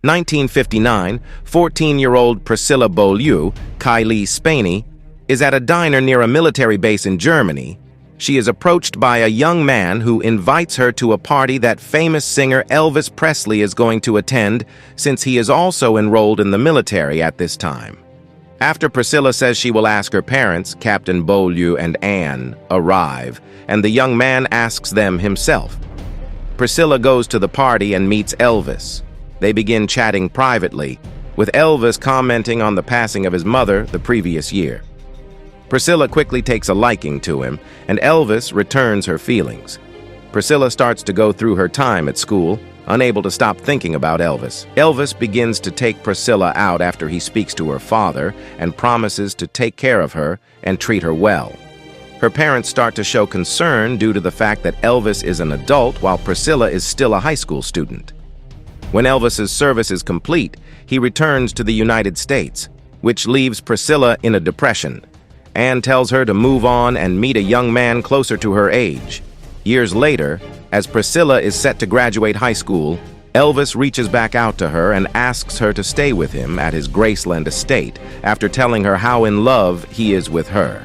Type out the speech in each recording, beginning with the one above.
1959, 14-year-old Priscilla Beaulieu, Kylie Spaney, is at a diner near a military base in Germany. She is approached by a young man who invites her to a party that famous singer Elvis Presley is going to attend, since he is also enrolled in the military at this time. After Priscilla says she will ask her parents, Captain Beaulieu and Anne arrive, and the young man asks them himself. Priscilla goes to the party and meets Elvis. They begin chatting privately, with Elvis commenting on the passing of his mother the previous year. Priscilla quickly takes a liking to him, and Elvis returns her feelings. Priscilla starts to go through her time at school, unable to stop thinking about Elvis. Elvis begins to take Priscilla out after he speaks to her father and promises to take care of her and treat her well. Her parents start to show concern due to the fact that Elvis is an adult while Priscilla is still a high school student. When Elvis's service is complete, he returns to the United States, which leaves Priscilla in a depression. Anne tells her to move on and meet a young man closer to her age. Years later, as Priscilla is set to graduate high school, Elvis reaches back out to her and asks her to stay with him at his Graceland estate after telling her how in love he is with her.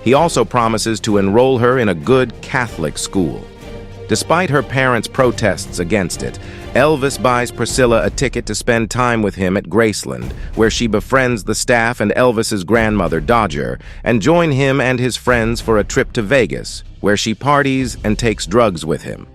He also promises to enroll her in a good Catholic school. Despite her parents' protests against it, Elvis buys Priscilla a ticket to spend time with him at Graceland, where she befriends the staff and Elvis's grandmother, Dodger, and join him and his friends for a trip to Vegas, where she parties and takes drugs with him.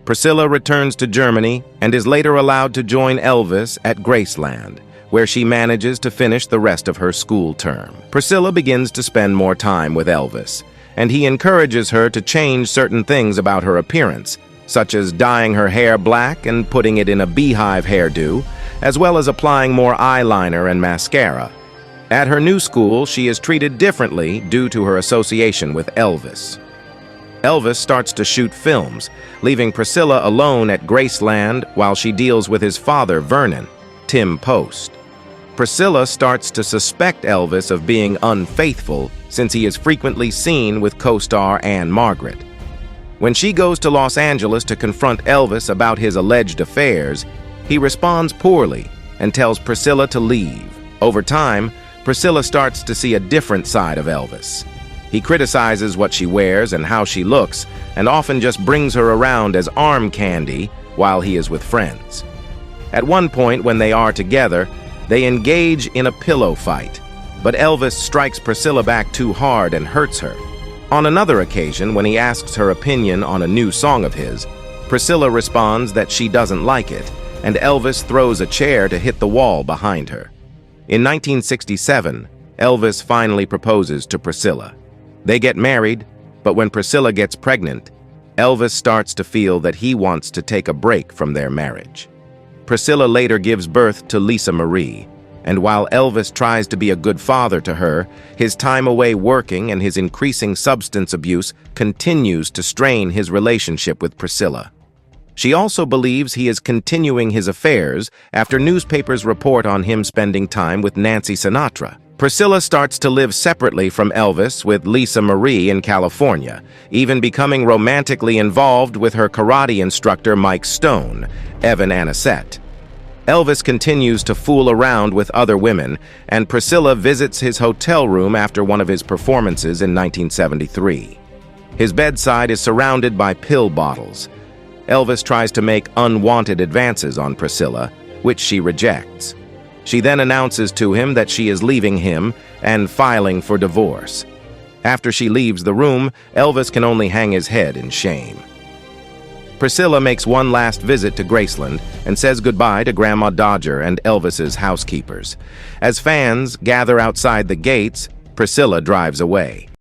Priscilla returns to Germany and is later allowed to join Elvis at Graceland, where she manages to finish the rest of her school term. Priscilla begins to spend more time with Elvis, and he encourages her to change certain things about her appearance, such as dyeing her hair black and putting it in a beehive hairdo, as well as applying more eyeliner and mascara. At her new school, she is treated differently due to her association with Elvis. Elvis starts to shoot films, leaving Priscilla alone at Graceland while she deals with his father, Vernon, Tim Post. Priscilla starts to suspect Elvis of being unfaithful since he is frequently seen with co-star Anne Margaret. When she goes to Los Angeles to confront Elvis about his alleged affairs, he responds poorly and tells Priscilla to leave. Over time, Priscilla starts to see a different side of Elvis. He criticizes what she wears and how she looks, and often just brings her around as arm candy while he is with friends. At one point when they are together, they engage in a pillow fight, but Elvis strikes Priscilla back too hard and hurts her. On another occasion, when he asks her opinion on a new song of his, Priscilla responds that she doesn't like it, and Elvis throws a chair to hit the wall behind her. In 1967, Elvis finally proposes to Priscilla. They get married, but when Priscilla gets pregnant, Elvis starts to feel that he wants to take a break from their marriage. Priscilla later gives birth to Lisa Marie, and while Elvis tries to be a good father to her, his time away working and his increasing substance abuse continues to strain his relationship with Priscilla. She also believes he is continuing his affairs after newspapers report on him spending time with Nancy Sinatra. Priscilla starts to live separately from Elvis with Lisa Marie in California, even becoming romantically involved with her karate instructor Mike Stone, Evan Anisette. Elvis continues to fool around with other women, and Priscilla visits his hotel room after one of his performances in 1973. His bedside is surrounded by pill bottles. Elvis tries to make unwanted advances on Priscilla, which she rejects. She then announces to him that she is leaving him and filing for divorce. After she leaves the room, Elvis can only hang his head in shame. Priscilla makes one last visit to Graceland and says goodbye to Grandma Dodger and Elvis's housekeepers. As fans gather outside the gates, Priscilla drives away.